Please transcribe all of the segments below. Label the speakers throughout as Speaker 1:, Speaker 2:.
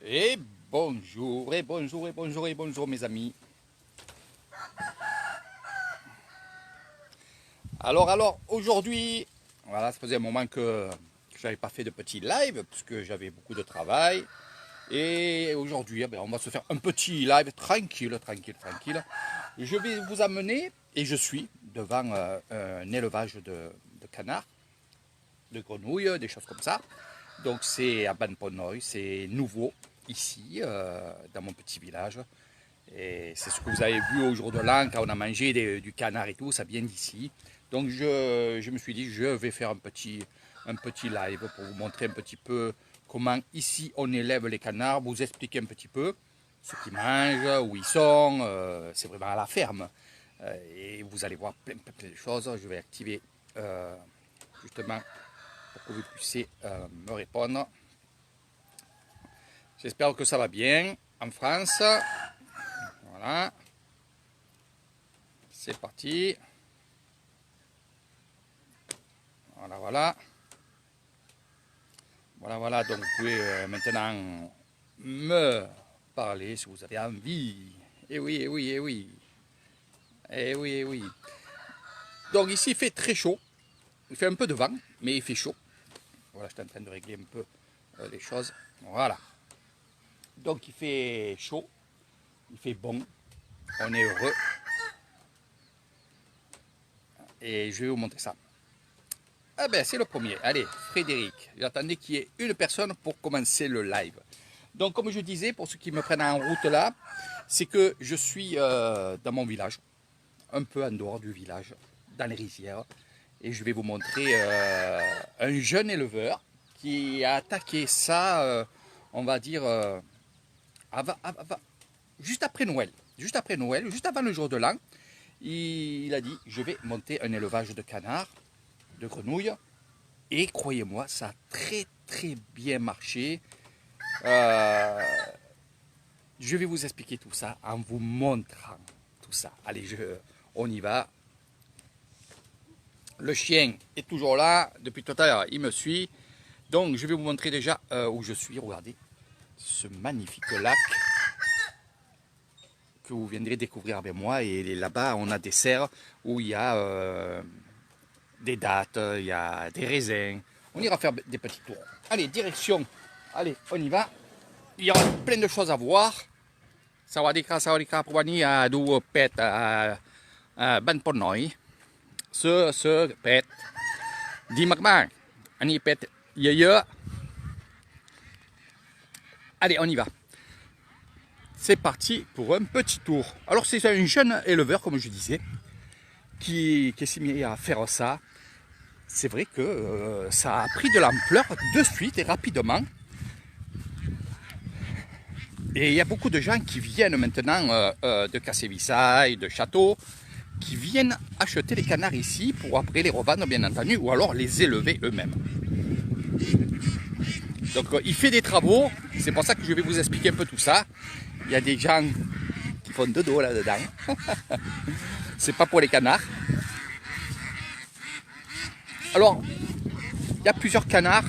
Speaker 1: Et bonjour, et bonjour, et bonjour, et bonjour mes amis. Alors, aujourd'hui, voilà, ça faisait un moment que je n'avais pas fait de petit live, parce que j'avais beaucoup de travail. Et aujourd'hui, on va se faire un petit live tranquille, tranquille, tranquille. Je vais vous amener, et je suis devant un élevage de canards, de grenouilles, des choses comme ça. Donc c'est à Banponoy, c'est nouveau ici, dans mon petit village. Et c'est ce que vous avez vu au jour de l'an, quand on a mangé du canard et tout, ça vient d'ici. Donc je me suis dit, je vais faire un petit live pour vous montrer un petit peu comment ici on élève les canards, vous expliquer un petit peu ce qu'ils mangent, où ils sont, c'est vraiment à la ferme. Et vous allez voir plein de choses. Je vais activer justement pour que vous puissiez me répondre. J'espère que ça va bien en France. Voilà. C'est parti. Voilà. Voilà. Donc vous pouvez maintenant me parler si vous avez envie. Eh oui. Donc ici il fait très chaud. Il fait un peu de vent, mais il fait chaud. Voilà, je suis en train de régler un peu les choses. Voilà. Donc il fait chaud, il fait bon, on est heureux. Et je vais vous montrer ça. Ah ben c'est le premier. Allez, Frédéric. J'attendais qu'il y ait une personne pour commencer le live. Donc comme je disais, pour ceux qui me prennent en route là, c'est que je suis dans mon village, un peu en dehors du village, dans les rizières. Et je vais vous montrer un jeune éleveur qui a attaqué ça, on va dire, juste après Noël. Juste avant le jour de l'an. Il a dit, je vais monter un élevage de canards, de grenouilles. Et croyez-moi, ça a très bien marché. Je vais vous expliquer tout ça en vous montrant tout ça. Allez, on y va. Le chien est toujours là. Depuis tout à l'heure, il me suit. Donc, je vais vous montrer déjà où je suis. Regardez ce magnifique lac que vous viendrez découvrir avec moi. Et là-bas, on a des serres où il y a des dattes, il y a des raisins. On ira faire des petits tours. Allez, direction. Allez, on y va. Il y aura plein de choses à voir. Sawadika, pour venir à du pet ban Ponoy. Ce pet. Dis mạc Annie pet. Allez, on y va. C'est parti pour un petit tour. Alors, c'est un jeune éleveur, comme je disais, qui s'est mis à faire ça. C'est vrai que ça a pris de l'ampleur de suite et rapidement. Et il y a beaucoup de gens qui viennent maintenant de Cassévissaille, de Château, qui viennent acheter les canards ici pour après les revendre, bien entendu, ou alors les élever eux-mêmes. Donc il fait des travaux, c'est pour ça que je vais vous expliquer un peu tout ça. Il y a des gens qui font de dos là-dedans. C'est pas pour les canards. Alors, il y a plusieurs canards.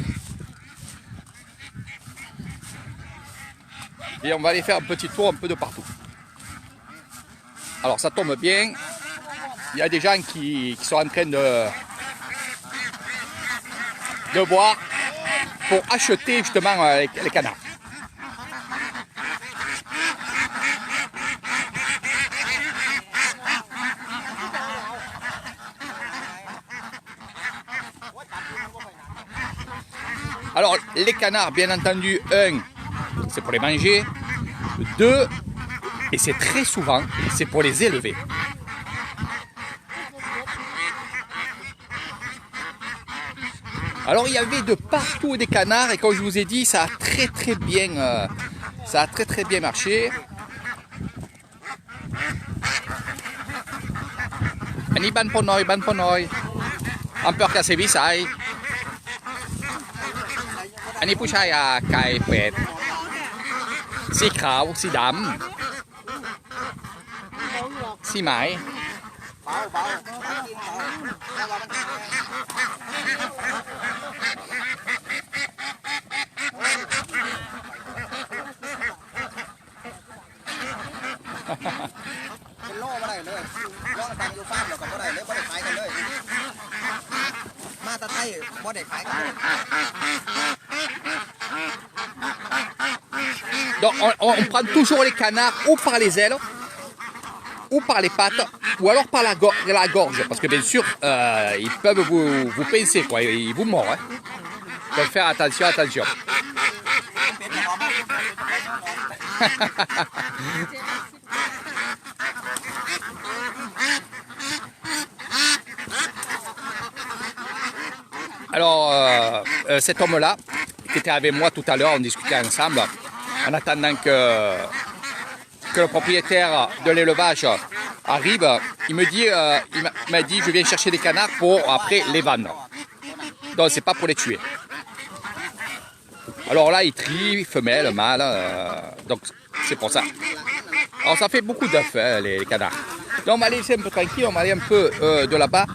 Speaker 1: Et on va aller faire un petit tour un peu de partout. Alors ça tombe bien. Il y a des gens qui sont en train de boire pour acheter justement les canards. Alors les canards, bien entendu, un, c'est pour les manger. Deux, et c'est très souvent, c'est pour les élever. Alors il y avait de partout des canards et comme je vous ai dit, ça a très bien marché. Ani ban Ponoy. Ampeur Cassévissaille. Ani ผู้ชายไก่เป็ดสีขาวสีดำสีไหม
Speaker 2: เป็นโล่บ่ได้เลยย่องตามอยู่ฟาร์มเราก็บ่ได้เลยบ่ได้ขายกันเลยมาตะไต้บ่ได้ขายกันเลย
Speaker 1: Donc on prend toujours les canards ou par les ailes, ou par les pattes, ou alors par la gorge. Parce que bien sûr, ils peuvent vous pincer, quoi, ils vous mordent. Hein. Donc faire attention, attention. Alors, cet homme-là, qui était avec moi tout à l'heure, on discutait ensemble, en attendant que le propriétaire de l'élevage arrive, il m'a dit, je viens chercher des canards pour après les vendre. Donc c'est pas pour les tuer. Alors là, il trie, femelle, mâle, donc c'est pour ça. Alors ça fait beaucoup d'œufs, hein, les canards. Donc on va laisser un peu tranquille, on va aller un peu de là-bas.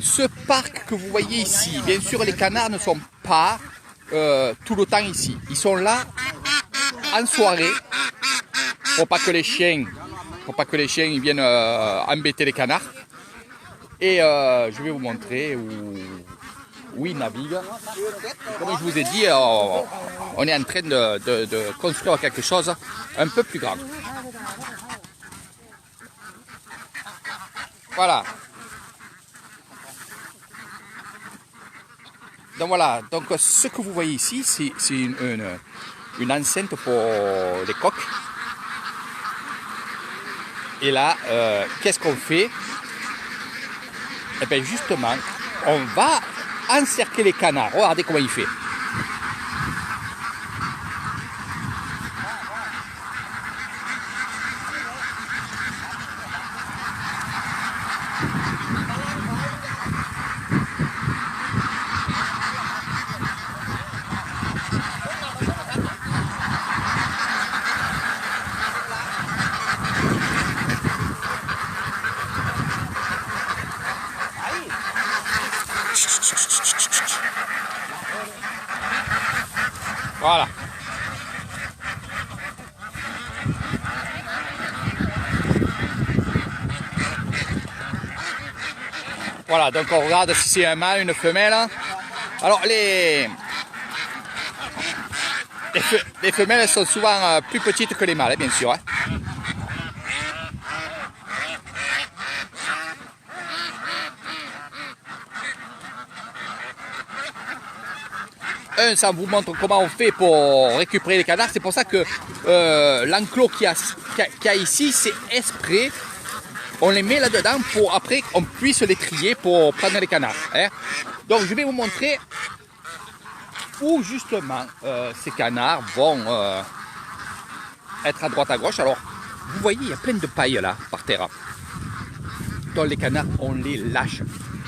Speaker 1: Ce parc que vous voyez ici, bien sûr les canards ne sont pas tout le temps ici. Ils sont là en soirée pour pas que les chiens, ils viennent embêter les canards. Et je vais vous montrer où ils naviguent. Comme je vous ai dit, on est en train de construire quelque chose un peu plus grand. Voilà. Donc voilà, donc ce que vous voyez ici, c'est une enceinte pour les coqs. Et là, qu'est-ce qu'on fait? Eh bien justement, on va encercler les canards. Regardez comment il fait. Voilà. Voilà, donc on regarde si c'est un mâle, une femelle. Alors les femelles sont souvent plus petites que les mâles, bien sûr. Hein. Ça vous montre comment on fait pour récupérer les canards. C'est pour ça que l'enclos qu'il y a ici, c'est exprès. On les met là-dedans pour après on puisse les trier pour prendre les canards. Hein. Donc je vais vous montrer où justement ces canards vont être à droite à gauche. Alors vous voyez, il y a plein de paille là par terre. Donc les canards, on les lâche.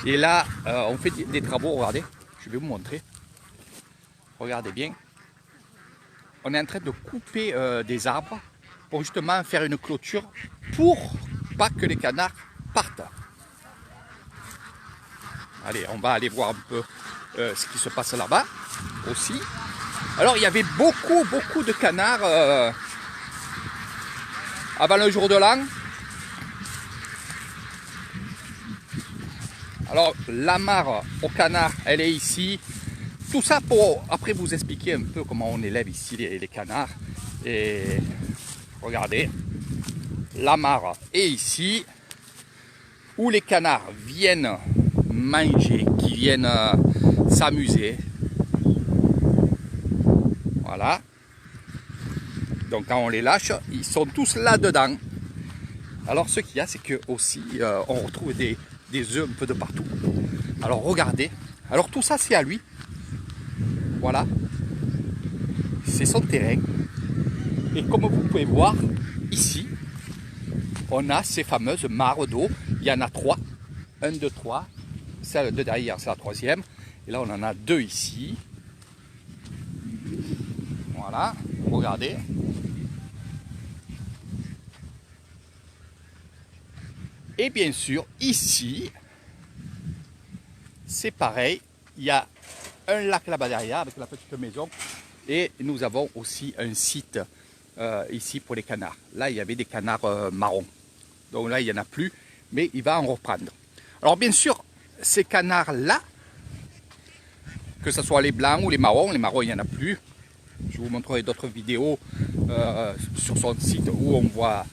Speaker 1: Et là, on fait des travaux, regardez, je vais vous montrer. Regardez bien. On est en train de couper des arbres pour justement faire une clôture pour pas que les canards partent. Allez, on va aller voir un peu ce qui se passe là-bas aussi. Alors, il y avait beaucoup de canards avant le jour de l'an. Alors, la mare aux canards, elle est ici. Tout ça pour après vous expliquer un peu comment on élève ici les canards. Et regardez, la mare est ici où les canards viennent manger, qui viennent s'amuser. Voilà. Donc quand on les lâche, ils sont tous là-dedans. Alors ce qu'il y a, c'est que aussi on retrouve des œufs un peu de partout. Alors regardez. Alors tout ça c'est à lui. Voilà, c'est son terrain. Et comme vous pouvez voir, ici, on a ces fameuses mares d'eau. Il y en a 3. 1, 2, 3. Celle de derrière, c'est la 3e. Et là, on en a 2 ici. Voilà, regardez. Et bien sûr, ici, c'est pareil. Il y a un lac là-bas derrière avec la petite maison et nous avons aussi un site ici pour les canards. Là, il y avait des canards marrons. Donc là, il n'y en a plus, mais il va en reprendre. Alors bien sûr, ces canards-là, que ce soit les blancs ou les marrons, il n'y en a plus. Je vous montrerai d'autres vidéos sur son site où on voit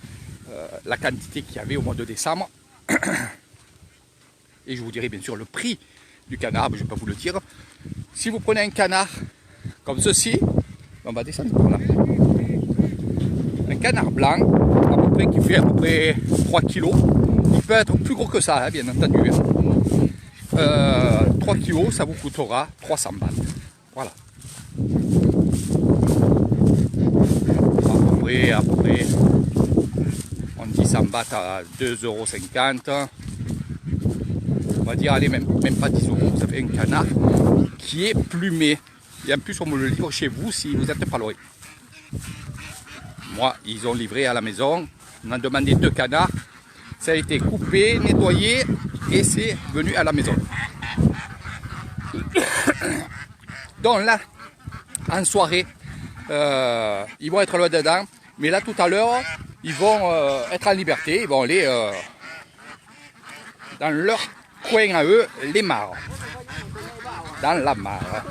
Speaker 1: la quantité qu'il y avait au mois de décembre. Et je vous dirai bien sûr le prix du canard, mais je ne vais pas vous le dire. Si vous prenez un canard comme ceci, on va descendre par là. Un canard blanc, à peu près, qui fait à peu près 3 kg. Il peut être plus gros que ça, hein, bien entendu. 3 kg, ça vous coûtera 300 balles. Voilà. À peu près, on dit 100 bahts à 2,50 €. On va dire, allez, même pas 10 €. Ça fait un canard qui est plumé. Et en plus, on me le livre chez vous si vous n'êtes pas loin. Moi, ils ont livré à la maison. On a demandé 2 canards. Ça a été coupé, nettoyé et c'est venu à la maison. Donc là, en soirée, ils vont être là dedans. Mais là, tout à l'heure, ils vont être en liberté. Ils vont aller dans leur coin à eux, les mares. Dans la mare.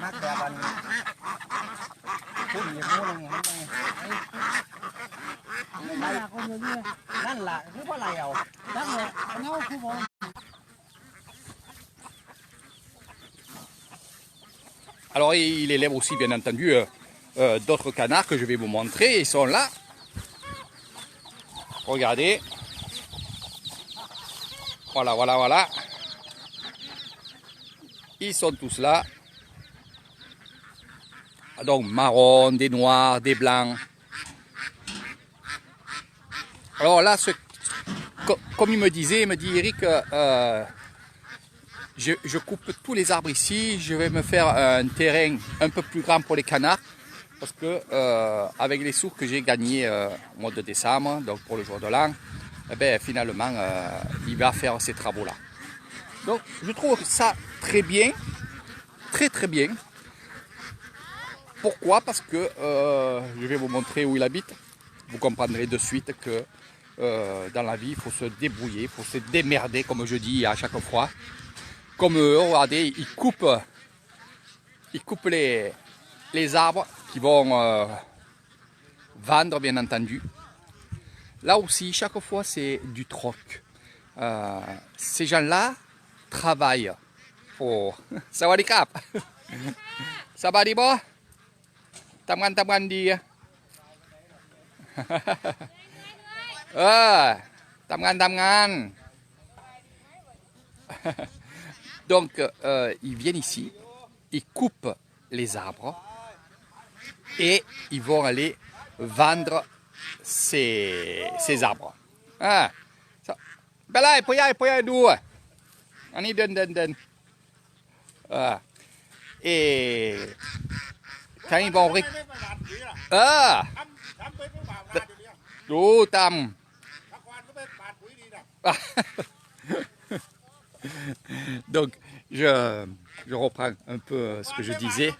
Speaker 2: มักแบบอันพุ่นอย่างนู้นอย่างนี้นั่นล่ะคือว่าอะไรเอานั่นแหละเงาคือบ่
Speaker 1: Alors il élève aussi bien entendu d'autres canards que je vais vous montrer. Ils sont là. Regardez. Voilà, voilà, voilà. Ils sont tous là. Donc marron, des noirs, des blancs. Alors là, comme il me dit Eric, je coupe tous les arbres ici. Je vais me faire un terrain un peu plus grand pour les canards. Parce que avec les sous que j'ai gagnés au mois de décembre, donc pour le jour de l'an, eh ben, finalement, il va faire ces travaux-là. Donc je trouve ça très bien, très bien. Pourquoi? Parce que je vais vous montrer où il habite. Vous comprendrez de suite que dans la vie, il faut se débrouiller, il faut se démerder, comme je dis à chaque fois. Comme eux, regardez, ils coupent les arbres qui vont vendre, bien entendu. Là aussi, chaque fois, c'est du troc. Ces gens-là travaillent pour... Sawadikap. Sabadibo. Tamgan di. Tamgan. Donc, ils viennent ici, ils coupent les arbres et ils vont aller vendre ces arbres. Ah, belai, poyai, dua. Ani den. Et quand ils vont du tam. Donc, je reprends un peu ce que je disais.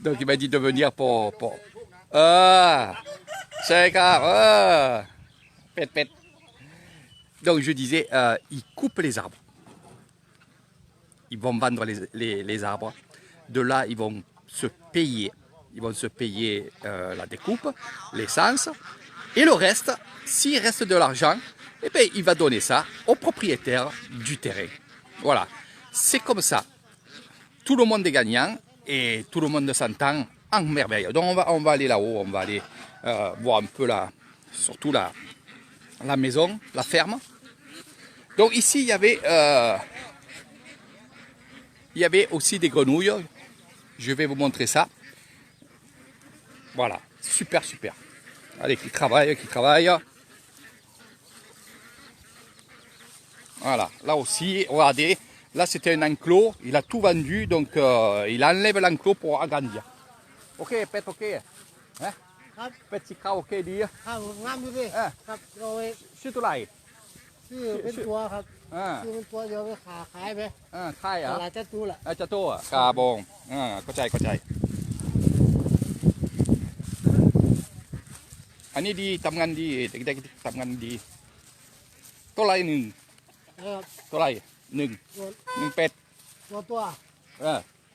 Speaker 1: Donc, il m'a dit de venir pour... c'est grave. Pète. Donc, je disais, ils coupent les arbres. Ils vont vendre les arbres. De là, ils vont se payer. ils vont se payer la découpe, l'essence, et le reste, s'il reste de l'argent, eh bien, il va donner ça au propriétaire du terrain. Voilà, c'est comme ça. Tout le monde est gagnant et tout le monde s'entend en merveille. Donc on va aller là-haut, on va aller voir un peu surtout la maison, la ferme. Donc ici, il y avait aussi des grenouilles. Je vais vous montrer ça. Voilà, super, super. Allez, qui travaille, qui travaille. Voilà, là aussi, regardez, là c'était un enclos, il a tout vendu, donc il enlève l'enclos pour agrandir. Ok, pet, ok. Hein? Petit cas, ok, dit.
Speaker 3: ครับผมงามอยู่ดิ
Speaker 1: อ่ะ
Speaker 3: ครับเราไป
Speaker 1: ชื่อตัวอะไร
Speaker 3: ซื้อเป็นตัวครับ
Speaker 1: อ่า
Speaker 3: ซื้อเป็นตัวเดียวไปขายไป
Speaker 1: ใช่เหร
Speaker 3: ต
Speaker 1: อ
Speaker 3: ลาดจะตู้ละ
Speaker 1: อาจจะโต้อะกาบงเข้าใจเข้าใจ อันนี้ดีทำงานดีเด็กๆทำงานดีตัวไรหนึ่ง
Speaker 3: นะครับ
Speaker 1: ตัวไรหนึ่ง
Speaker 3: ตัว
Speaker 1: หนึ่งเป็ด
Speaker 3: ตัว
Speaker 1: ตั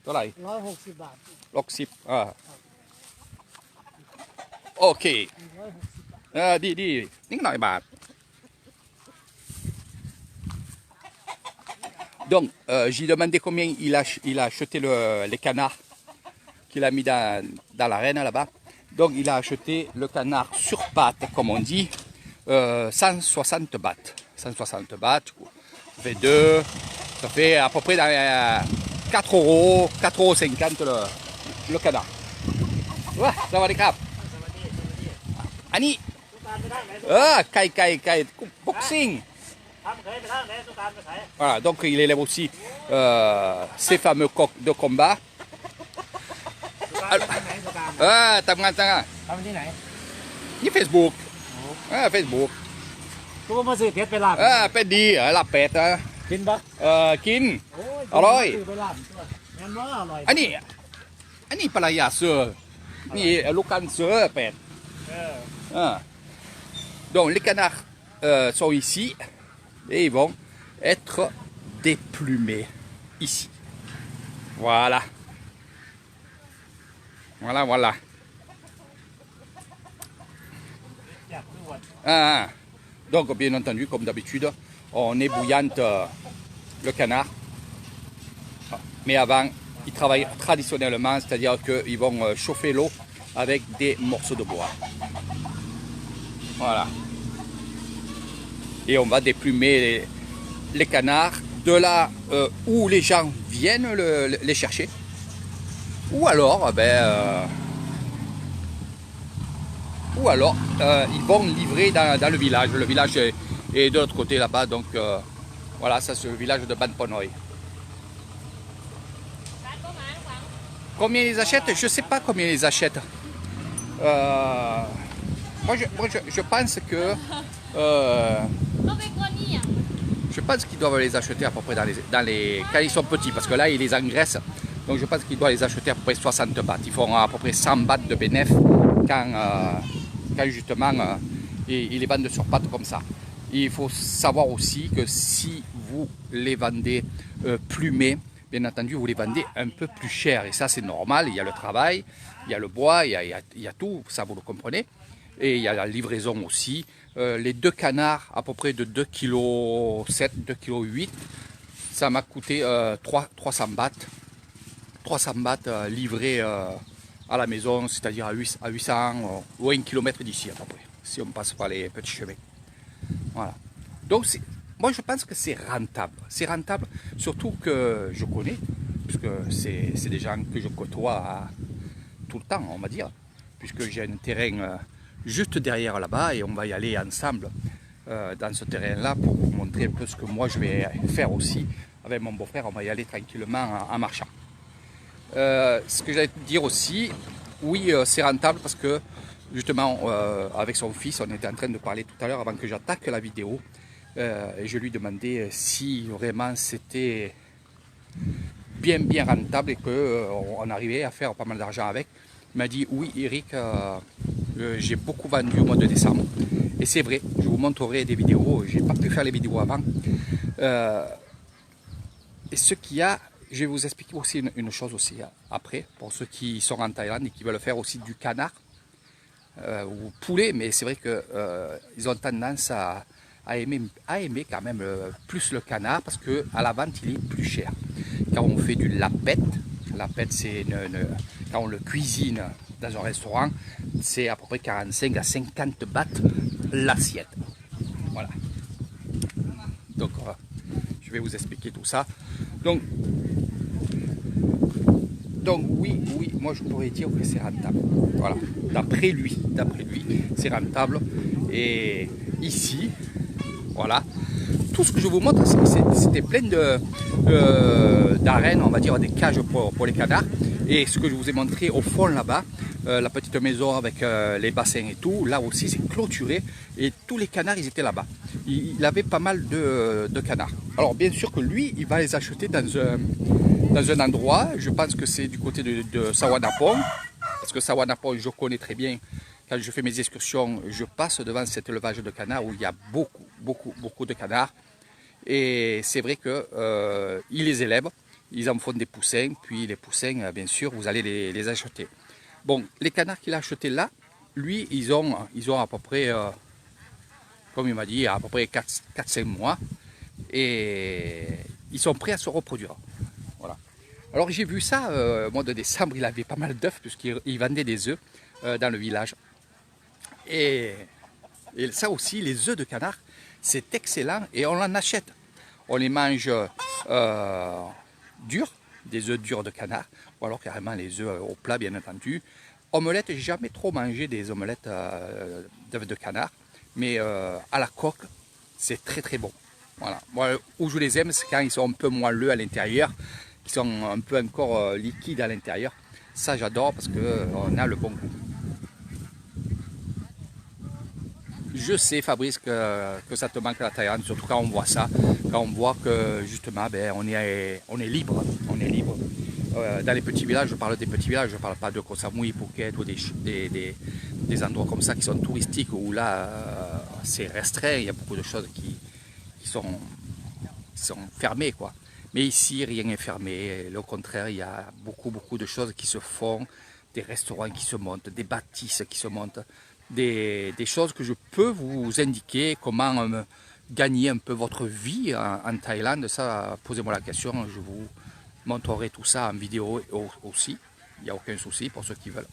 Speaker 1: วไร
Speaker 3: 160 บาท
Speaker 1: 60โอเค
Speaker 3: 160 บาท
Speaker 1: ดีนิดหน่อยบาท Donc, j'ai demandé combien il a acheté les canards qu'il a mis dans l'arène là-bas. Donc, il a acheté le canard sur pattes, comme on dit, 160 bahts. 160 bahts, ça fait 2, ça fait à peu près 4 euros, 4,50 € le canard. Ouais, ça va les crapes. Annie, boxing. Voilà, donc il élève aussi ces fameux coqs de combat. ทำงาน
Speaker 3: ทำที่ไหน
Speaker 1: นี่ Facebook Facebook
Speaker 3: ตัวมาซื้อเพชรไปลาบ
Speaker 1: เป็ดดีลาบเป็ด
Speaker 3: กินบัก
Speaker 1: กิน
Speaker 3: โอ้ย
Speaker 1: อร่อย
Speaker 3: ซื้อไปลาบตัวแม่นว่าอร่อย
Speaker 1: อันนี้ปลายาเสือนี่ลูกกันเสือเป็ด Donc les canards sont ici et ils vont être déplumés ici. Voilà. Voilà. Donc bien entendu, comme d'habitude, on ébouillante le canard. Mais avant, ils travaillent traditionnellement, c'est-à-dire qu'ils vont chauffer l'eau avec des morceaux de bois. Voilà. Et on va déplumer les canards de là où les gens viennent les chercher. Ou alors, ils vont livrer dans le village. Le village est de l'autre côté là-bas. Donc voilà, ça c'est le village de Banponoy. Combien ils achètent? Je ne sais pas combien ils achètent. Moi, je pense que je pense qu'ils doivent les acheter à peu près quand ils sont petits, parce que là, ils les engraissent. Donc je pense qu'ils doivent les acheter à peu près 60 bahts. Ils font à peu près 100 bahts de bénéfice quand justement ils les vendent sur pattes comme ça. Et il faut savoir aussi que si vous les vendez plumés, bien entendu, vous les vendez un peu plus cher. Et ça, c'est normal. Il y a le travail, il y a le bois, il y a tout, ça vous le comprenez. Et il y a la livraison aussi. Les deux canards, à peu près de 2,7 kg, 2,8 kg, ça m'a coûté 300 bahts. 300 bahts livrés à la maison, c'est-à-dire à 800 ou 1 km d'ici à peu près, si on passe par les petits chemins. Voilà. Donc moi je pense que c'est rentable. C'est rentable, surtout que je connais, puisque c'est des gens que je côtoie tout le temps, on va dire, puisque j'ai un terrain juste derrière là-bas et on va y aller ensemble dans ce terrain-là pour vous montrer un peu ce que moi je vais faire aussi avec mon beau-frère. On va y aller tranquillement en marchant. Ce que j'allais dire aussi, oui, c'est rentable parce que justement avec son fils, on était en train de parler tout à l'heure avant que j'attaque la vidéo et je lui demandais si vraiment c'était bien rentable et qu'on arrivait à faire pas mal d'argent avec. Il m'a dit oui Eric, j'ai beaucoup vendu au mois de décembre et c'est vrai, je vous montrerai des vidéos, j'ai pas pu faire les vidéos avant et ce qu'il y a, je vais vous expliquer aussi une chose aussi après, pour ceux qui sont en Thaïlande et qui veulent faire aussi du canard ou poulet, mais c'est vrai qu'ils ont tendance à aimer quand même plus le canard parce qu'à la vente il est plus cher. Quand on fait du lapette, c'est quand on le cuisine dans un restaurant, c'est à peu près 45 à 50 bahts l'assiette. Voilà. Donc je vais vous expliquer tout ça. Donc oui, moi je pourrais dire que c'est rentable. Voilà, d'après lui, c'est rentable. Et ici, voilà, tout ce que je vous montre, c'était plein d'arènes, on va dire, des cages pour les canards. Et ce que je vous ai montré au fond là-bas, la petite maison avec les bassins et tout, là aussi c'est clôturé. Et tous les canards, ils étaient là-bas. Il avait pas mal de canards. Alors bien sûr que lui, il va les acheter dans un endroit, je pense que c'est du côté de Sawanapong, parce que Sawanapong, je connais très bien. Quand je fais mes excursions, je passe devant cet élevage de canards où il y a beaucoup de canards. Et c'est vrai qu'ils les élèvent, ils en font des poussins, puis les poussins, bien sûr, vous allez les acheter. Bon, les canards qu'il a achetés là, lui, ils ont à peu près, comme il m'a dit, à peu près 4-5 mois. Et ils sont prêts à se reproduire. Voilà. Alors j'ai vu ça au mois de décembre, il avait pas mal d'œufs puisqu'il vendait des œufs dans le village. Et ça aussi, les œufs de canard, c'est excellent et on en achète. On les mange durs, des œufs durs de canard, ou alors carrément les œufs au plat bien entendu. Omelette, j'ai jamais trop mangé des omelettes d'œufs de canard, mais à la coque, c'est très bon. Voilà. Moi, où je les aime, c'est quand ils sont un peu moelleux à l'intérieur, qui sont un peu encore liquides à l'intérieur. Ça, j'adore parce qu'on a le bon goût. Je sais, Fabrice, que ça te manque la Thaïlande, surtout quand on voit ça, quand on voit que justement, on est libre. Dans les petits villages, je parle des petits villages, je ne parle pas de Koh Samui, Phuket ou des endroits comme ça qui sont touristiques où là, c'est restreint, il y a beaucoup de choses qui sont fermées, quoi. Mais ici, rien n'est fermé. Au contraire, il y a beaucoup de choses qui se font, des restaurants qui se montent, des bâtisses qui se montent, des choses que je peux vous indiquer, comment gagner un peu votre vie en Thaïlande. Ça, posez-moi la question, je vous montrerai tout ça en vidéo aussi. Il n'y a aucun souci pour ceux qui veulent.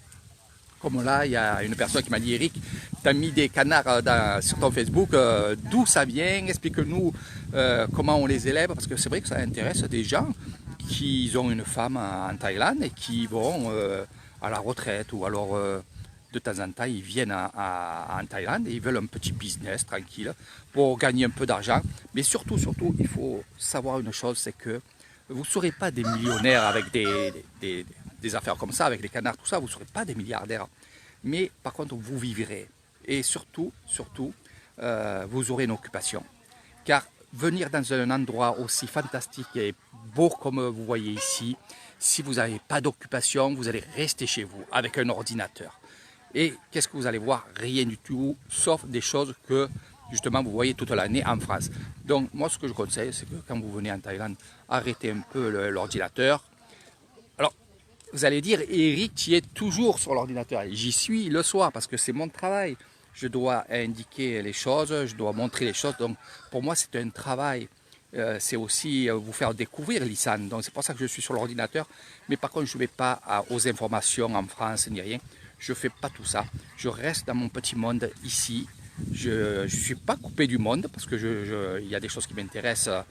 Speaker 1: Comme là, il y a une personne qui m'a dit, Eric, tu as mis des canards sur ton Facebook, d'où ça vient? Explique-nous comment on les élève, parce que c'est vrai que ça intéresse des gens qui ont une femme en Thaïlande et qui vont à la retraite ou alors de temps en temps, ils viennent en Thaïlande et ils veulent un petit business tranquille pour gagner un peu d'argent. Mais surtout, il faut savoir une chose, c'est que vous ne serez pas des millionnaires avec des affaires comme ça, avec les canards, tout ça, vous ne serez pas des milliardaires. Mais par contre, vous vivrez. Et surtout, vous aurez une occupation. Car venir dans un endroit aussi fantastique et beau comme vous voyez ici, si vous n'avez pas d'occupation, vous allez rester chez vous avec un ordinateur. Et qu'est-ce que vous allez voir? Rien du tout, sauf des choses que justement vous voyez toute l'année en France. Donc moi ce que je conseille, c'est que quand vous venez en Thaïlande, arrêtez un peu l'ordinateur. Alors vous allez dire, Eric, tu es toujours sur l'ordinateur. J'y suis le soir parce que c'est mon travail. Je dois indiquer les choses, je dois montrer les choses. Donc pour moi c'est un travail. C'est aussi vous faire découvrir l'ISAN. Donc c'est pour ça que je suis sur l'ordinateur. Mais par contre je ne vais pas aux informations en France ni rien. Je ne fais pas tout ça. Je reste dans mon petit monde ici. Je ne suis pas coupé du monde parce que il y a des choses qui m'intéressent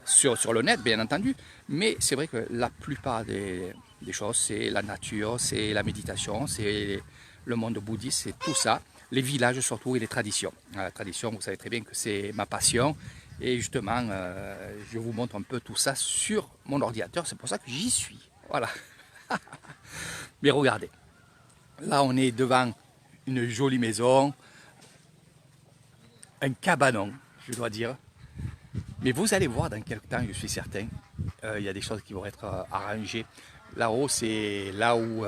Speaker 1: sur le net, bien entendu. Mais c'est vrai que la plupart des choses, c'est la nature, c'est la méditation, c'est le monde bouddhiste, c'est tout ça. Les villages surtout et les traditions. La tradition, vous savez très bien que c'est ma passion. Et justement, je vous montre un peu tout ça sur mon ordinateur. C'est pour ça que j'y suis. Voilà. Mais regardez, là on est devant une jolie maison, un cabanon, je dois dire. Mais vous allez voir dans quelques temps, je suis certain, il y a des choses qui vont être arrangées. Là-haut, c'est là où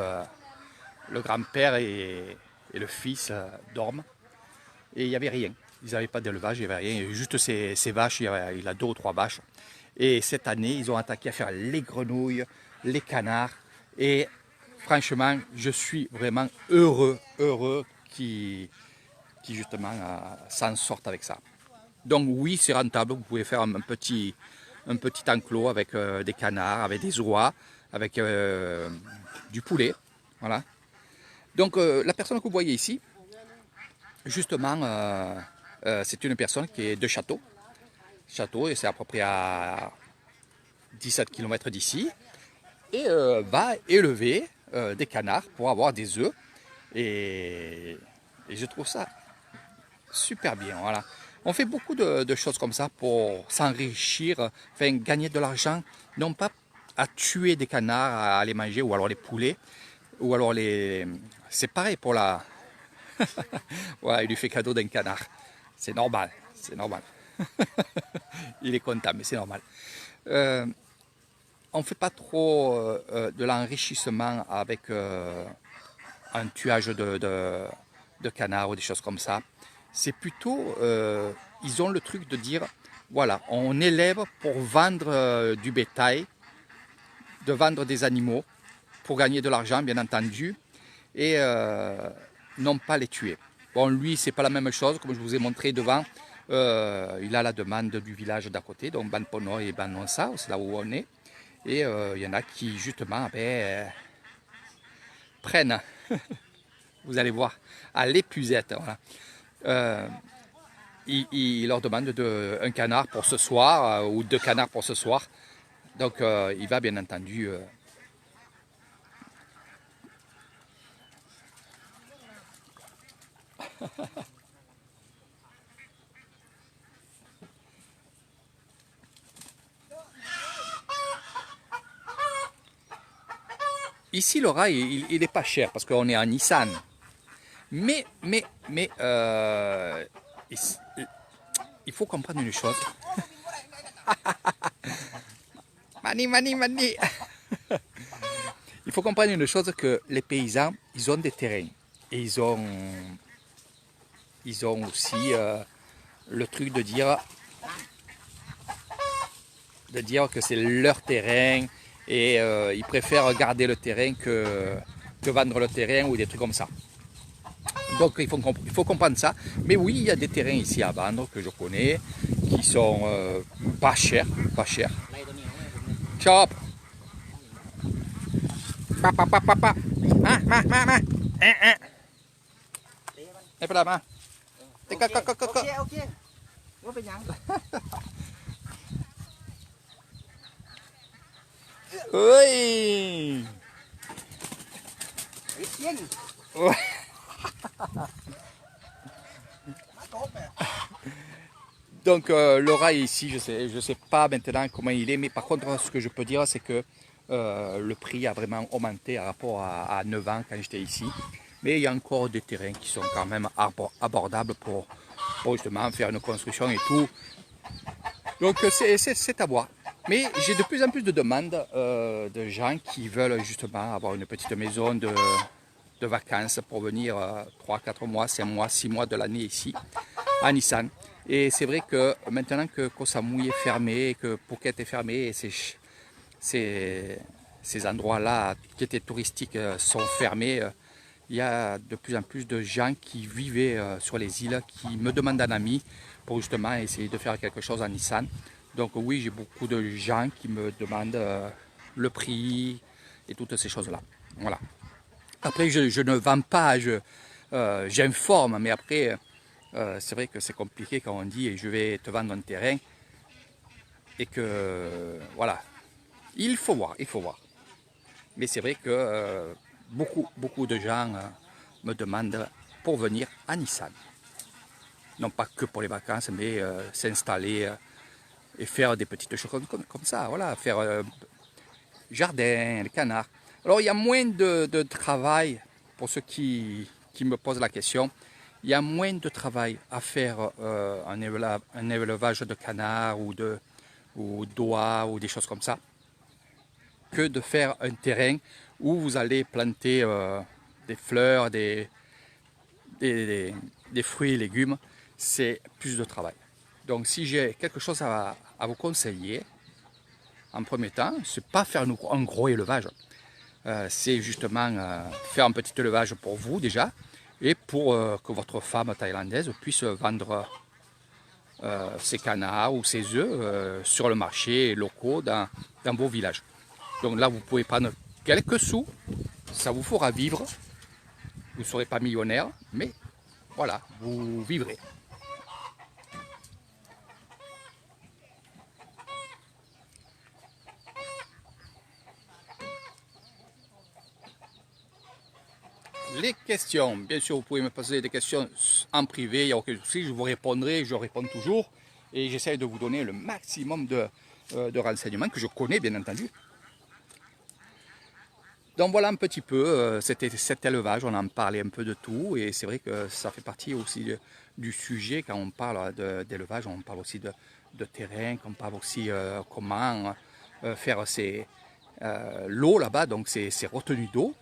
Speaker 1: le grand-père et le fils dorment. Et il n'y avait rien. Ils n'avaient pas d'élevage, il n'y avait rien. Il y avait juste ces vaches, il a 2 ou 3 vaches. Et cette année, ils ont attaqué à faire les grenouilles, les canards. Et franchement, je suis vraiment heureux qu'ils justement s'en sortent avec ça. Donc oui, c'est rentable. Vous pouvez faire un petit enclos avec des canards, avec des oies, avec du poulet. Voilà. Donc la personne que vous voyez ici, justement, c'est une personne qui est de Château. Château, et c'est à peu près à 17 km d'ici. Et va élever des canards pour avoir des œufs. Et je trouve ça super bien. Voilà. On fait beaucoup de choses comme ça pour s'enrichir, enfin gagner de l'argent, non pas à tuer des canards, à les manger, ou alors les poulets, ou alors les... C'est pareil pour la... Voilà, il lui fait cadeau d'un canard. C'est normal, c'est normal. Il est content, mais c'est normal. On ne fait pas trop de l'enrichissement avec un tuage de canards ou des choses comme ça. C'est plutôt, ils ont le truc de dire, voilà, on élève pour vendre du bétail, de vendre des animaux, pour gagner de l'argent, bien entendu, et non pas les tuer. Bon, lui, c'est pas la même chose, comme je vous ai montré devant, il a la demande du village d'à côté, donc Banpono et Banonsa, c'est là où on est, et il y en a qui, justement, prennent, vous allez voir, à l'épuisette, voilà. Il leur demande un canard pour ce soir ou 2 canards pour ce soir. Donc il va bien entendu ici le rail il est pas cher parce qu'on est en Nissan. Mais il faut comprendre une chose. Mani. Il faut comprendre une chose, que les paysans, ils ont des terrains. Et ils ont aussi le truc de dire que c'est leur terrain. Et ils préfèrent garder le terrain que vendre le terrain ou des trucs comme ça. Donc il faut comprendre ça. Mais oui, il y a des terrains ici à vendre que je connais, qui sont pas chers. Ciao. Papa. Ma. Et pas là, ma.
Speaker 2: โอเคว่าเป็นยัง
Speaker 1: Oui.
Speaker 2: เสียง
Speaker 1: Donc le rail ici, je sais pas maintenant comment il est, mais par contre ce que je peux dire, c'est que le prix a vraiment augmenté par rapport à 9 ans quand j'étais ici. Mais il y a encore des terrains qui sont quand même abordables pour justement faire une construction et tout. Donc c'est à voir. Mais j'ai de plus en plus de demandes de gens qui veulent justement avoir une petite maison de vacances pour venir 3, 4 mois, 5 mois, 6 mois de l'année ici, à Nissan. Et c'est vrai que maintenant que Koh Samui est fermé, que Phuket est fermé, et ces endroits-là qui étaient touristiques sont fermés, il y a de plus en plus de gens qui vivaient sur les îles, qui me demandent un ami pour justement essayer de faire quelque chose en Nissan. Donc oui, j'ai beaucoup de gens qui me demandent le prix et toutes ces choses-là. Voilà. Après, je ne vends pas, j'informe, mais après, c'est vrai que c'est compliqué quand on dit je vais te vendre un terrain et que, voilà, il faut voir. Mais c'est vrai que beaucoup de gens me demandent pour venir à Nissan. Non pas que pour les vacances, mais s'installer et faire des petites choses comme ça, voilà, faire jardin, les canards. Alors il y a moins de travail, pour ceux qui me posent la question, il y a moins de travail à faire un élevage de canards ou d'oies ou des choses comme ça, que de faire un terrain où vous allez planter des fleurs, des fruits et légumes. C'est plus de travail. Donc si j'ai quelque chose à vous conseiller, en premier temps, c'est pas faire un gros élevage. C'est justement faire un petit élevage pour vous déjà, et pour que votre femme thaïlandaise puisse vendre ses canards ou ses œufs sur le marché locaux dans vos villages. Donc là, vous pouvez prendre quelques sous, ça vous fera vivre. Vous ne serez pas millionnaire, mais voilà, vous vivrez. Les questions, bien sûr, vous pouvez me poser des questions en privé, il n'y a aucun souci, je vous répondrai, je réponds toujours. Et j'essaie de vous donner le maximum de renseignements que je connais, bien entendu. Donc voilà un petit peu, c'était cet élevage, on en parlait un peu de tout. Et c'est vrai que ça fait partie aussi du sujet quand on parle d'élevage, on parle aussi de terrain, on parle aussi comment faire l'eau là-bas, donc ces retenues d'eau.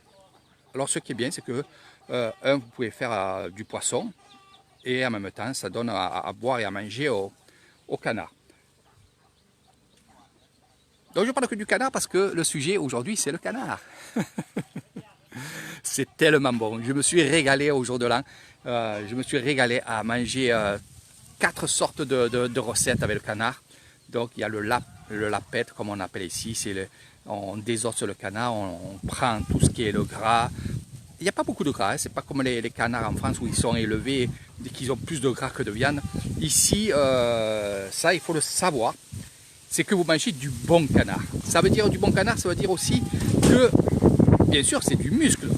Speaker 1: Alors ce qui est bien, c'est que, vous pouvez faire du poisson et en même temps, ça donne à boire et à manger au canard. Donc je parle que du canard parce que le sujet aujourd'hui, c'est le canard. C'est tellement bon. Je me suis régalé au jour de l'an. Je me suis régalé à manger 4 sortes de recettes avec le canard. Donc il y a le lapette, comme on appelle ici, on désosse le canard, on prend tout ce qui est le gras. Il n'y a pas beaucoup de gras, hein. C'est pas comme les canards en France où ils sont élevés, qu'ils ont plus de gras que de viande. Ici, ça il faut le savoir, c'est que vous mangez du bon canard. Ça veut dire du bon canard, ça veut dire aussi que, bien sûr, c'est du muscle.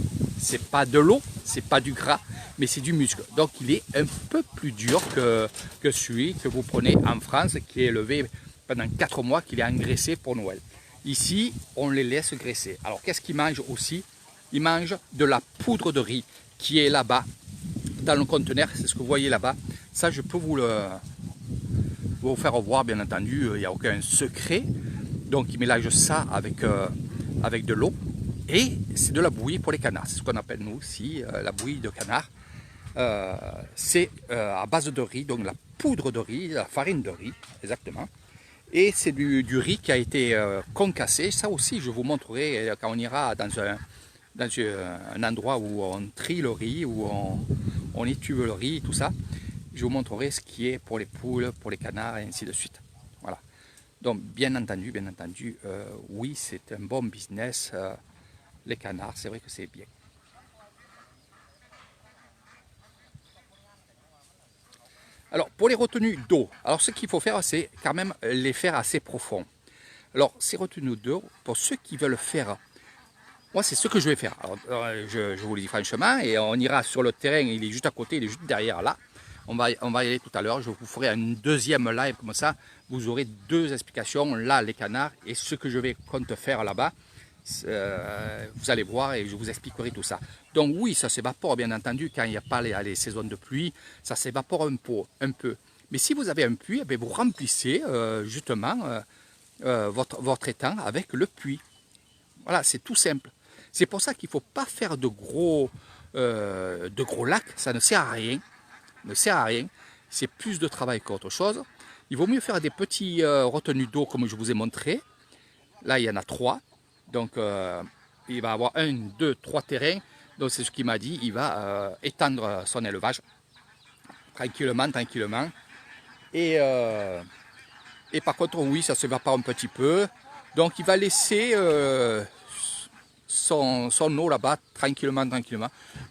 Speaker 1: C'est pas de l'eau, c'est pas du gras, mais c'est du muscle. Donc il est un peu plus dur que celui que vous prenez en France, qui est élevé pendant 4 mois, qu'il est engraissé pour Noël. Ici, on les laisse graisser. Alors qu'est-ce qu'ils mangent aussi? Ils mangent de la poudre de riz qui est là-bas, dans le conteneur, c'est ce que vous voyez là-bas. Ça, je peux vous faire voir, bien entendu, il n'y a aucun secret. Donc ils mélangent ça avec de l'eau. Et c'est de la bouillie pour les canards. C'est ce qu'on appelle nous aussi la bouillie de canard. C'est à base de riz, donc la poudre de riz, la farine de riz, exactement. Et c'est du riz qui a été concassé. Ça aussi, je vous montrerai quand on ira dans un endroit où on trie le riz, où on étuve le riz, tout ça. Je vous montrerai ce qui est pour les poules, pour les canards et ainsi de suite. Voilà. Donc bien entendu, oui, c'est un bon business. Les canards, c'est vrai que c'est bien. Alors pour les retenues d'eau, alors ce qu'il faut faire, c'est quand même les faire assez profonds. Alors ces retenues d'eau, pour ceux qui veulent faire, moi c'est ce que je vais faire. Alors, je vous le dis franchement, et on ira sur le terrain, il est juste à côté, il est juste derrière là. On va y aller tout à l'heure, je vous ferai un deuxième live comme ça, vous aurez 2 explications, là les canards et ce que je vais compte faire là-bas. Vous allez voir et je vous expliquerai tout ça. Donc oui, ça s'évapore bien entendu quand il n'y a pas les saisons de pluie, ça s'évapore un peu. Mais si vous avez un puits, vous remplissez justement votre étang avec le puits. Voilà, c'est tout simple. C'est pour ça qu'il ne faut pas faire de gros lacs, ça ne sert à rien. C'est plus de travail qu'autre chose. Il vaut mieux faire des petits retenues d'eau comme je vous ai montré. Là, il y en a 3. Donc, il va avoir 1, 2, 3 terrains. Donc, c'est ce qu'il m'a dit. Il va étendre son élevage tranquillement. Et par contre, oui, ça se s'évapore un petit peu. Donc, il va laisser son eau là-bas tranquillement.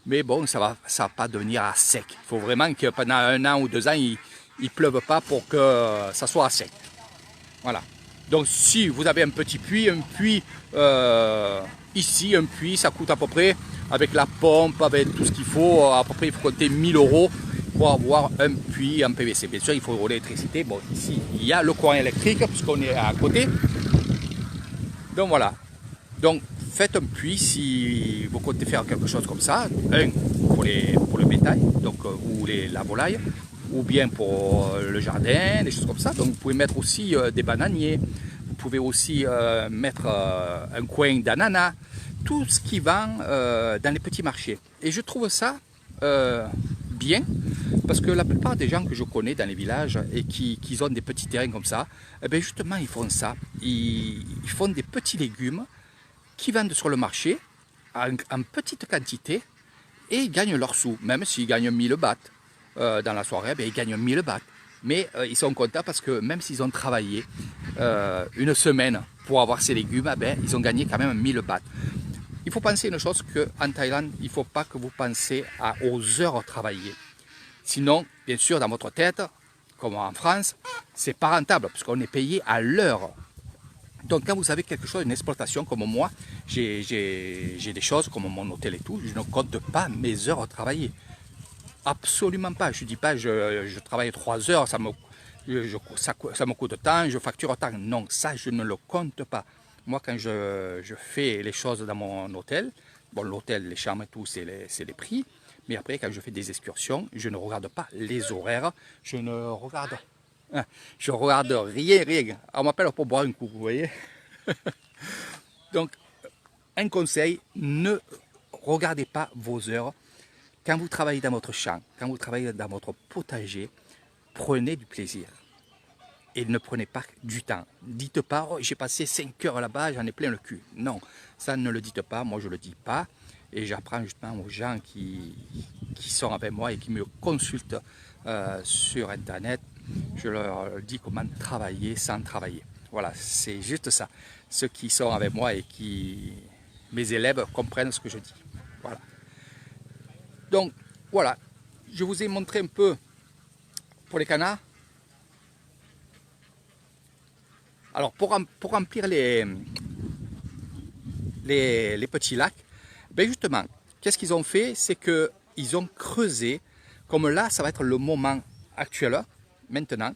Speaker 1: Mais bon, ça va pas devenir à sec. Il faut vraiment que pendant 1 an ou 2 ans, il ne pleuve pas pour que ça soit à sec. Voilà. Donc si vous avez un petit puits, ici, un puits, ça coûte à peu près, avec la pompe, avec tout ce qu'il faut, à peu près il faut compter 1 000 € pour avoir un puits en PVC. Bien sûr, il faut l'électricité. Bon, ici, il y a le courant électrique, puisqu'on est à côté. Donc voilà. Donc faites un puits si vous comptez faire quelque chose comme ça. Un, pour le bétail, donc, ou la volaille, ou bien pour le jardin, des choses comme ça. Donc vous pouvez mettre aussi des bananiers, vous pouvez aussi mettre un coin d'ananas, tout ce qui vend dans les petits marchés. Et je trouve ça bien, parce que la plupart des gens que je connais dans les villages et qui ont des petits terrains comme ça, eh bien justement ils font ça, ils font des petits légumes qui vendent sur le marché en petite quantité et ils gagnent leurs sous, même s'ils gagnent 1000 bahts dans la soirée, ils gagnent 1000 bahts. Mais ils sont contents parce que même s'ils ont travaillé une semaine pour avoir ces légumes, ils ont gagné quand même 1000 bahts. Il faut penser une chose qu'en Thaïlande, il ne faut pas que vous pensiez aux heures travaillées. Sinon, bien sûr, dans votre tête, comme en France, c'est pas rentable parce qu'on est payé à l'heure. Donc quand vous avez quelque chose, une exploitation comme moi, j'ai des choses comme mon hôtel et tout, je ne compte pas mes heures travaillées. Absolument pas. Je ne dis pas je travaille 3 heures, ça me coûte tant, je facture tant. Non, ça je ne le compte pas. Moi quand je fais les choses dans mon hôtel, bon l'hôtel, les chambres et tout, c'est les prix. Mais après quand je fais des excursions, je ne regarde pas les horaires, je regarde rien. On m'appelle pour boire un coup, vous voyez. Donc, un conseil, ne regardez pas vos heures. Quand vous travaillez dans votre champ, quand vous travaillez dans votre potager, prenez du plaisir. Et ne prenez pas du temps. Dites pas, oh, j'ai passé 5 heures là-bas, j'en ai plein le cul. Non, ça ne le dites pas, moi je ne le dis pas. Et j'apprends justement aux gens qui sont avec moi et qui me consultent sur Internet, je leur dis comment travailler sans travailler. Voilà, c'est juste ça. Ceux qui sont avec moi et mes élèves comprennent ce que je dis. Voilà. Donc, voilà, je vous ai montré un peu pour les canards. Alors, pour remplir les petits lacs, ben justement, qu'est-ce qu'ils ont fait? C'est qu'ils ont creusé, comme là, ça va être le moment actuel, maintenant,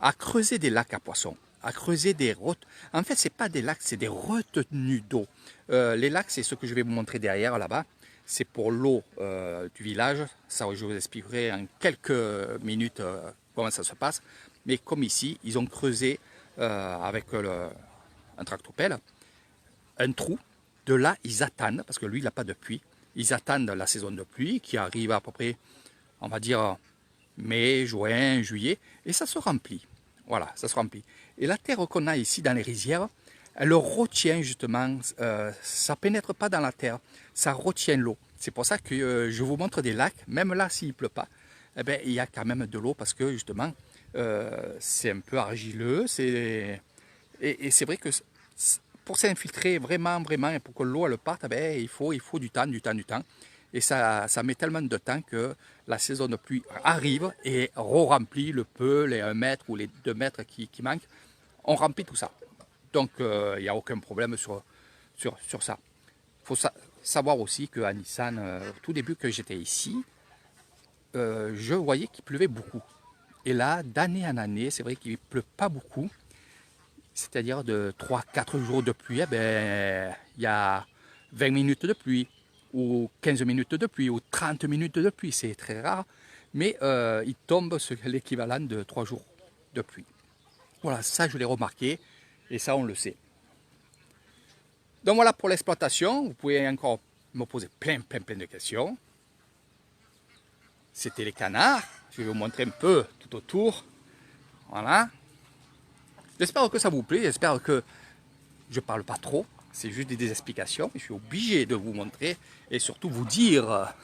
Speaker 1: à creuser des lacs à poissons, à creuser des retenues. En fait, ce n'est pas des lacs, c'est des retenues d'eau. Les lacs, c'est ce que je vais vous montrer derrière, là-bas. C'est pour l'eau du village. Ça, je vous expliquerai en quelques minutes comment ça se passe. Mais comme ici, ils ont creusé avec un tractopelle un trou. De là, ils attendent, parce que lui, il n'a pas de pluie. Ils attendent la saison de pluie qui arrive à peu près, on va dire, mai, juin, juillet. Et ça se remplit. Voilà, ça se remplit. Et la terre qu'on a ici dans les rizières, elle retient justement, ça ne pénètre pas dans la terre, ça retient l'eau. C'est pour ça que je vous montre des lacs, même là s'il ne pleut pas, eh bien, il y a quand même de l'eau parce que justement, c'est un peu argileux. Et c'est vrai que pour s'infiltrer vraiment, et pour que l'eau elle parte, eh bien, il faut du temps. Et ça met tellement de temps que la saison de pluie arrive et re-remplit le peu, les 1 mètre ou les 2 mètres qui manquent. On remplit tout ça. Donc, il n'y a aucun problème sur ça. Il faut savoir aussi qu'à Nissan, au tout début que j'étais ici, je voyais qu'il pleuvait beaucoup. Et là, d'année en année, c'est vrai qu'il ne pleut pas beaucoup. C'est-à-dire de 3-4 jours de pluie, eh ben, il y a 20 minutes de pluie, ou 15 minutes de pluie, ou 30 minutes de pluie. C'est très rare, mais il tombe l'équivalent de 3 jours de pluie. Voilà, ça je l'ai remarqué, et ça on le sait. Donc voilà pour l'exploitation, vous pouvez encore me poser plein de questions. C'était les canards, je vais vous montrer un peu tout autour. Voilà. J'espère que ça vous plaît, j'espère que je ne parle pas trop, c'est juste des explications. Je suis obligé de vous montrer et surtout vous dire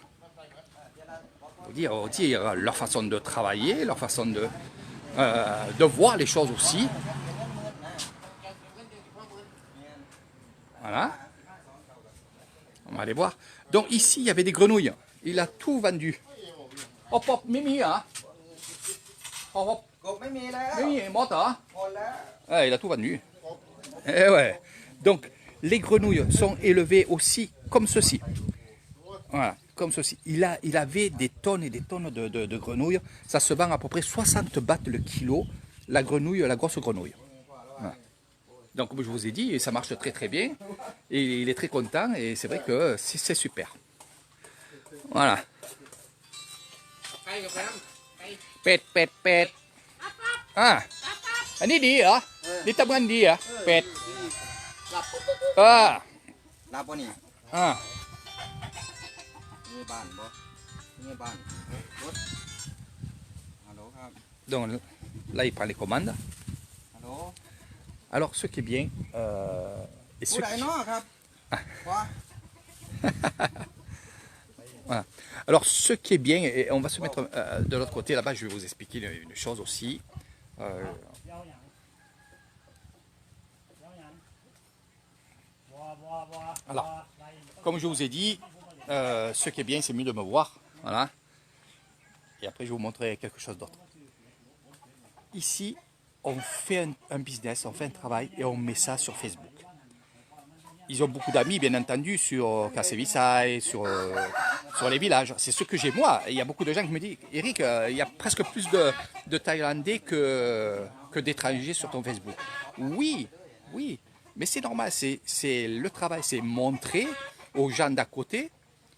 Speaker 1: leur façon de travailler, leur façon de voir les choses aussi. Voilà. On va aller voir. Donc ici, il y avait des grenouilles. Il a tout vendu. Hop, hop, Mimi, hein. Hop, hop. Mimi est morte, hein. Ah, il a tout vendu. Eh ouais. Donc, les grenouilles sont élevées aussi comme ceci. Voilà, comme ceci. Il avait des tonnes et des tonnes de grenouilles. Ça se vend à peu près 60 bahts le kilo, la grenouille, la grosse grenouille. Voilà. Donc, comme je vous ai dit, ça marche très bien. Et il est très content et c'est vrai que c'est super. Voilà. Pet. Ah, อันนี้ดีเหรอนี่ทำงานดีเหรอเป็ด
Speaker 2: ลาบบ่นี่มีบ้านบ่ นี่บ้านรถฮัลโหลครับ
Speaker 1: Donc là, il prend les commandes.
Speaker 2: ฮัลโหล
Speaker 1: Alors, ce qui est bien, et
Speaker 2: ผู้
Speaker 1: ce
Speaker 2: ใด
Speaker 1: qui-
Speaker 2: เนาะครับว่า
Speaker 1: Voilà. Alors, ce qui est bien, et on va se mettre de l'autre côté là-bas, je vais vous expliquer une chose aussi. Alors, comme je vous ai dit, ce qui est bien, c'est mieux de me voir. Voilà. Et après, je vais vous montrer quelque chose d'autre. Ici, on fait un business, on fait un travail et on met ça sur Facebook. Ils ont beaucoup d'amis, bien entendu, sur Kasevisai, sur les villages. C'est ce que j'ai moi. Il y a beaucoup de gens qui me disent, Eric, il y a presque plus de Thaïlandais que d'étrangers sur ton Facebook. Oui, oui, mais c'est normal. C'est le travail, c'est montrer aux gens d'à côté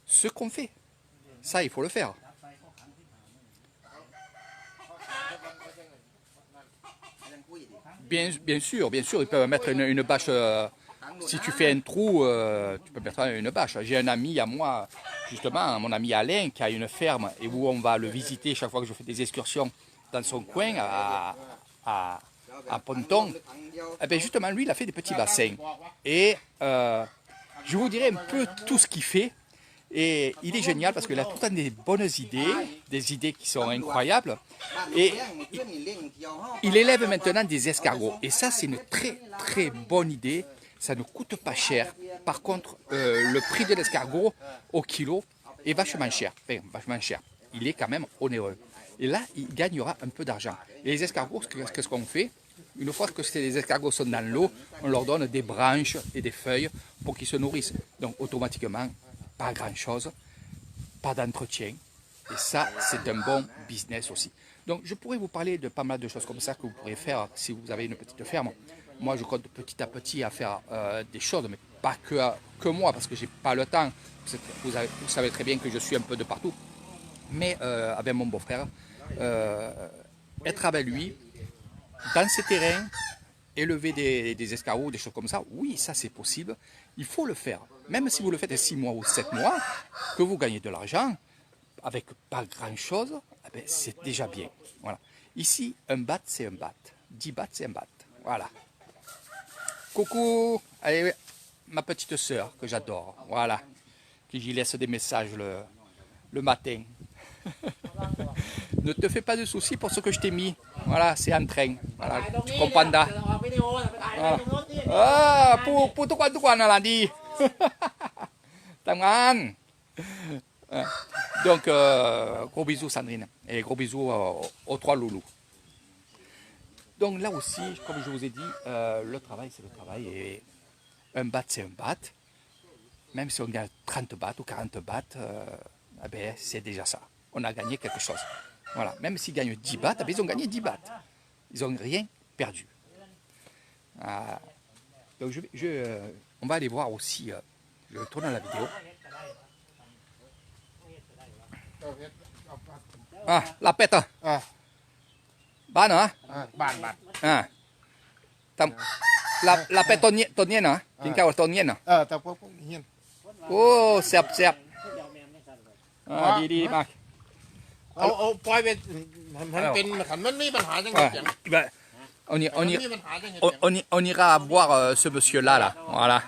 Speaker 1: ce qu'on fait. Ça, il faut le faire. Bien sûr, ils peuvent mettre une bâche. Si tu fais un trou, tu peux mettre une bâche. J'ai un ami à moi, justement, mon ami Alain, qui a une ferme et où on va le visiter chaque fois que je fais des excursions dans son coin à Ponton. Eh bien, justement, lui, il a fait des petits bassins. Et je vous dirai un peu tout ce qu'il fait. Et il est génial parce qu'il a tout le temps des bonnes idées, des idées qui sont incroyables. Et il élève maintenant des escargots. Et ça, c'est une très, très bonne idée. Ça ne coûte pas cher. Par contre, le prix de l'escargot au kilo est vachement cher. Enfin, vachement cher. Il est quand même onéreux. Et là, il gagnera un peu d'argent. Et les escargots, qu'est-ce qu'on fait? Une fois que les escargots sont dans l'eau, on leur donne des branches et des feuilles pour qu'ils se nourrissent. Donc, automatiquement, pas grand-chose, pas d'entretien. Et ça, c'est un bon business aussi. Donc, je pourrais vous parler de pas mal de choses comme ça que vous pourrez faire si vous avez une petite ferme. Moi, je compte petit à petit à faire des choses, mais pas que moi, parce que je n'ai pas le temps. Vous savez très bien que je suis un peu de partout. Mais avec mon beau-frère, être avec lui, dans ses terrains, élever des escargots, des choses comme ça, oui, ça c'est possible. Il faut le faire. Même si vous le faites 6 mois ou 7 mois, que vous gagnez de l'argent, avec pas grand-chose, eh ben, c'est déjà bien. Voilà. Ici, un baht, c'est un baht. 10 bahts, c'est un baht. Voilà. Coucou, allez, ma petite sœur que j'adore. Voilà. Qui j'y laisse des messages le matin. Ne te fais pas de soucis pour ce que je t'ai mis. Voilà, c'est en train. Voilà, tu comprends là. Voilà. Ah, pour tout quoi, on a dit. Donc, gros bisous Sandrine. Et gros bisous aux 3 loulous. Donc là aussi, comme je vous ai dit, le travail c'est le travail. Et un baht c'est un baht. Même si on gagne 30 bahts ou 40 bahts, eh ben, c'est déjà ça. On a gagné quelque chose. Voilà. Même s'ils gagnent 10 bahts, eh ben, ils ont gagné 10 bahts. Ils n'ont rien perdu. Donc on va aller voir aussi, je vais tourner la vidéo. Ah, la pète. Ban hả?
Speaker 3: Bạn.
Speaker 1: La pète ton nhiên hả? Chính cao là ton nhiên hả?
Speaker 3: แต่พวกเฮียน
Speaker 1: Ô, xẹp. Đi mà.
Speaker 3: เอาปล่อยไปมันเป็นขันมันมีปัญหาจังเลยอย่าง
Speaker 1: On ira voir ce monsieur-là, là. Voilà.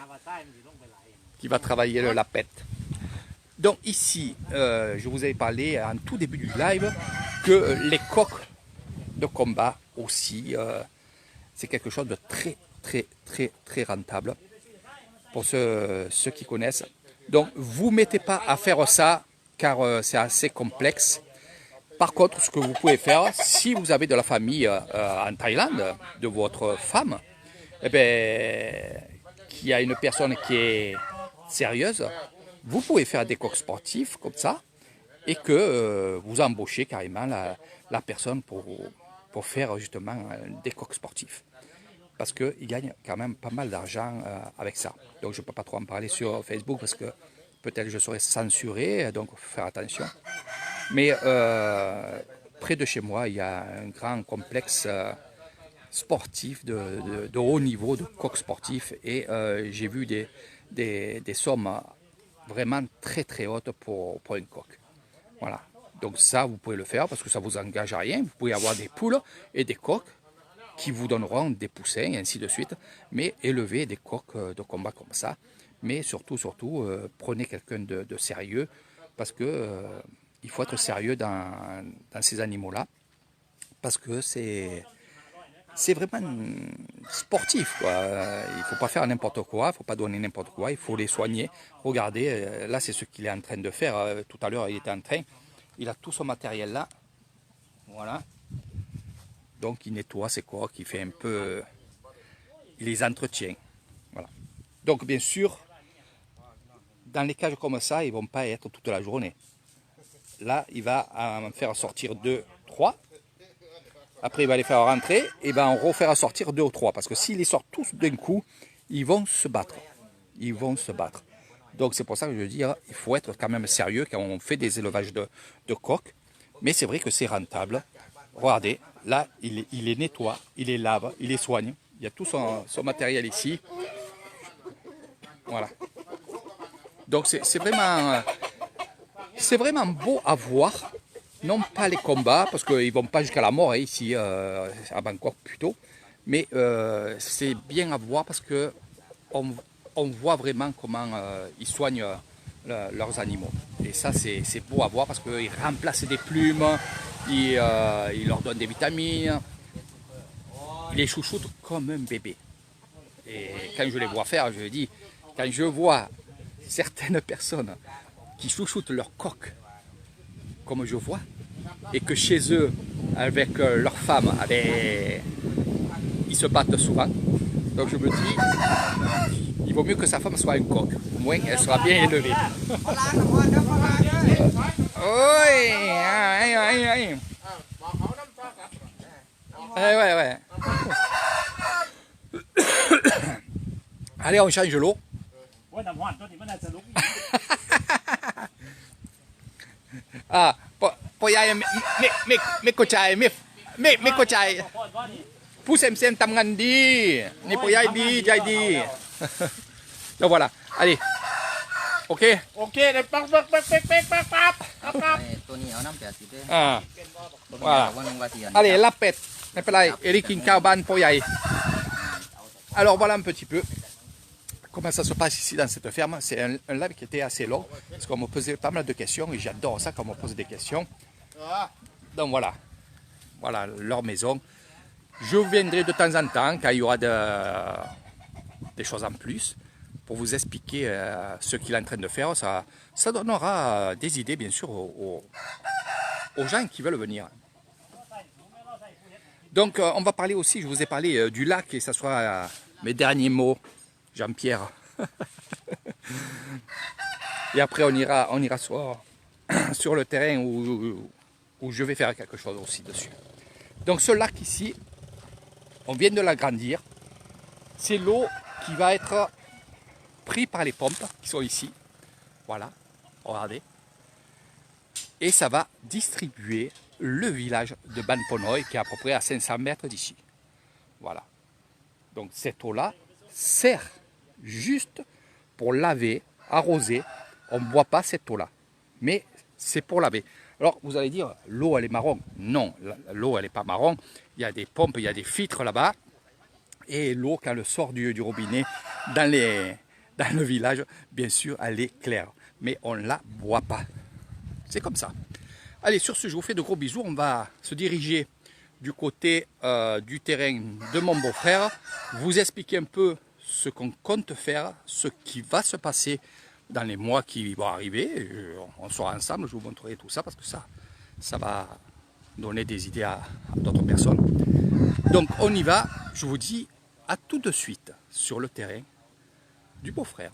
Speaker 1: Qui va travailler le lapette. Donc ici, je vous avais parlé en tout début du live que les coqs de combat aussi, c'est quelque chose de très rentable pour ceux qui connaissent. Donc vous ne mettez pas à faire ça car c'est assez complexe. Par contre, ce que vous pouvez faire, si vous avez de la famille en Thaïlande, de votre femme, eh ben, qui a une personne qui est sérieuse, vous pouvez faire des coqs sportifs comme ça et que vous embauchez carrément la personne pour faire justement des coqs sportifs. Parce qu'ils gagnent quand même pas mal d'argent avec ça. Donc je ne peux pas trop en parler sur Facebook parce que peut-être je serai censuré, donc il faut faire attention. Mais près de chez moi, il y a un grand complexe sportif de haut niveau, de coqs sportifs. Et j'ai vu des sommes vraiment très hautes pour un coq. Voilà. Donc ça, vous pouvez le faire parce que ça vous engage à rien. Vous pouvez avoir des poules et des coqs qui vous donneront des poussins et ainsi de suite. Mais élevez des coqs de combat comme ça. Mais surtout, prenez quelqu'un de sérieux parce que il faut être sérieux dans ces animaux-là parce que c'est vraiment sportif, quoi. Il ne faut pas faire n'importe quoi, il ne faut pas donner n'importe quoi, il faut les soigner. Regardez, là c'est ce qu'il est en train de faire. Tout à l'heure il était en train, il a tout son matériel là. Voilà. Donc il nettoie ses coqs, il fait un peu, il les entretient. Voilà. Donc bien sûr, dans les cages comme ça, ils ne vont pas être toute la journée. Là, il va en faire sortir 2, 3. Après, il va les faire rentrer et va en refaire sortir 2 ou 3. Parce que s'ils les sortent tous d'un coup, ils vont se battre. Ils vont se battre. Donc c'est pour ça que je veux dire, il faut être quand même sérieux quand on fait des élevages de coqs. Mais c'est vrai que c'est rentable. Regardez, là, il les nettoie, il les lave, il les soigne. Il y a tout son matériel ici. Voilà. Donc c'est vraiment beau à voir. Non pas les combats, parce qu'ils ne vont pas jusqu'à la mort hein, ici, à Bangkok plutôt. Mais c'est bien à voir parce qu'on voit vraiment comment ils soignent leurs animaux. Et ça, c'est beau à voir parce qu'ils remplacent des plumes, ils leur donnent des vitamines. Ils les chouchoutent comme un bébé. Et quand je les vois faire, je dis, quand je vois certaines personnes qui chouchoutent leur coq, comme je vois, et que chez eux, avec leurs femmes, ils se battent souvent. Donc je me dis, il vaut mieux que sa femme soit un coq. Au moins, elle sera bien élevée. Oui, ouais. Allez, on change l'eau. Ah, po yai me ko chai me ko chai. Pou sem tam ngan di. Ni po yai di jai di. Donc voilà. Allez. OK.
Speaker 3: โอเคเดี๋ยวปักปั๊บ
Speaker 2: ตัวนี้เอาน้ำ80เด้
Speaker 1: Ah.
Speaker 2: ว่านึงว่าสิ
Speaker 1: Allez, la pète. Eric Incaban po yai. Alors voilà un petit peu comment ça se passe ici dans cette ferme. C'est un live qui était assez long parce qu'on me posait pas mal de questions et j'adore ça quand on me pose des questions. Donc voilà leur maison. Je viendrai de temps en temps quand il y aura des choses en plus pour vous expliquer ce qu'il est en train de faire. Ça donnera des idées bien sûr aux gens qui veulent venir. Donc on va parler aussi, je vous ai parlé du lac et ça sera mes derniers mots, Jean-Pierre. Et après on ira sur le terrain où je vais faire quelque chose aussi dessus. Donc ce lac ici, on vient de l'agrandir. C'est l'eau qui va être prise par les pompes qui sont ici. Voilà, regardez. Et ça va distribuer le village de Ban Ponoy qui est à peu près à 500 mètres d'ici. Voilà. Donc cette eau-là sert juste pour laver, arroser. On ne boit pas cette eau-là. Mais c'est pour laver. Alors vous allez dire, l'eau elle est marron. Non, l'eau elle n'est pas marron. Il y a des pompes, il y a des filtres là-bas. Et l'eau, quand elle sort du robinet dans le village, bien sûr, elle est claire. Mais on ne la boit pas. C'est comme ça. Allez, sur ce, je vous fais de gros bisous. On va se diriger du côté du terrain de mon beau-frère. Vous expliquer un peu ce qu'on compte faire, ce qui va se passer dans les mois qui vont arriver. On sera ensemble, je vous montrerai tout ça parce que ça va donner des idées à d'autres personnes. Donc on y va, je vous dis à tout de suite sur le terrain du beau-frère.